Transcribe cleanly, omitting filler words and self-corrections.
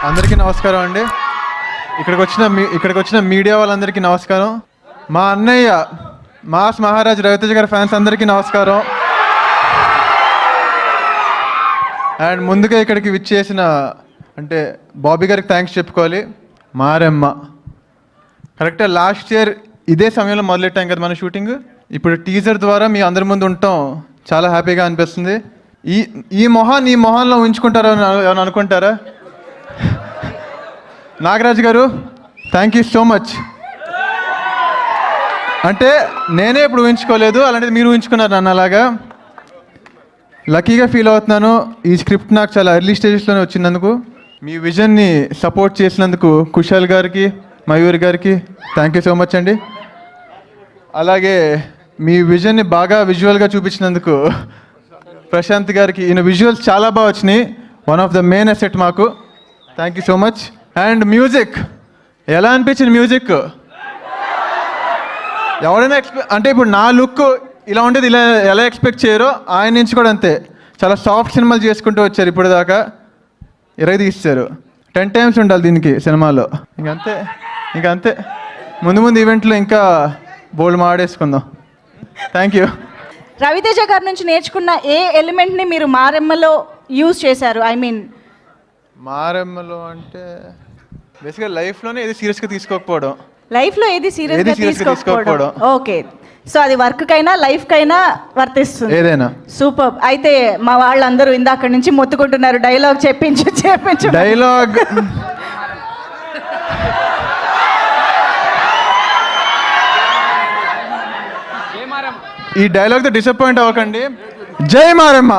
అందరికీ నమస్కారం అండి. ఇక్కడికి వచ్చిన మీడియా వాళ్ళందరికీ నమస్కారం. మా అన్నయ్య మాస్ మహారాజ్ రవితేజ గారి ఫ్యాన్స్ అందరికీ నమస్కారం. అండ్ ముందుగా ఇక్కడికి విచ్చేసిన అంటే బాబీ గారికి థ్యాంక్స్ చెప్పుకోవాలి. మారెమ్మ కరెక్ట్గా లాస్ట్ ఇయర్ ఇదే సమయంలో మొదలెట్టాం కదా మన షూటింగ్. ఇప్పుడు టీజర్ ద్వారా మీ అందరి ముందు ఉండటం చాలా హ్యాపీగా అనిపిస్తుంది. ఈ మొహాల్లో ఉంచుకుంటారా అని అనుకుంటారా? నాగరాజ్ గారు థ్యాంక్ యూ సో మచ్. అంటే నేనే ఇప్పుడు ఊహించుకోలేదు, అలాంటిది మీరు ఊహించుకున్నారు నన్ను. అలాగా లక్కీగా ఫీల్ అవుతున్నాను. ఈ స్క్రిప్ట్ నాకు చాలా ఎర్లీ స్టేజెస్లోనే వచ్చినందుకు, మీ విజన్ని సపోర్ట్ చేసినందుకు కుశాల్ గారికి, మయూర్ గారికి థ్యాంక్ యూ సో మచ్ అండి. అలాగే మీ విజన్ని బాగా విజువల్గా చూపించినందుకు ప్రశాంత్ గారికి, ఈయన విజువల్స్ చాలా బాగా వచ్చినాయి. One of the main asset మాకు. Thank you so much. And music ఎలా అనిపించింది? మ్యూజిక్ ఎవరైనా అంటే ఇప్పుడు నా లుక్ ఇలా ఉండేది, ఇలా ఎలా ఎక్స్పెక్ట్ చేయరో ఆయన నుంచి కూడా అంతే. చాలా సాఫ్ట్ సినిమాలు చేసుకుంటూ వచ్చారు ఇప్పుడు దాకా. 20 తీస్తారు, 10 times ఉండాలి దీనికి సినిమాలో. ఇంకంతే ముందు ఈవెంట్లో ఇంకా బోల్డ్ మాడేసుకుందాం. Thank you. రవితేజ గారి నుంచి నేర్చుకున్న ఏ ఎలిమెంట్ని మీరు మారెమ్మలో యూజ్ చేశారు? ఐ మీన్ మారెమ్మలో అంటే బేసిక్గా లైఫ్లోనే ఏది సీరియస్గా తీసుకోకపోవడం. లైఫ్లో ఏది సీరియస్గా తీసుకోకపోవడం. ఓకే, సో అది వర్క్కైనా లైఫ్కైనా వర్తిస్తుంది ఏదైనా. సూపర్. అయితే మా వాళ్ళందరూ ఇందాక నుంచి మొత్తుకుంటున్నారు డైలాగ్ చెప్పించు. డైలాగ్ ఈ డైలాగ్తో డిసప్పాయింట్ అవ్వకండి. జై మారమ్మ.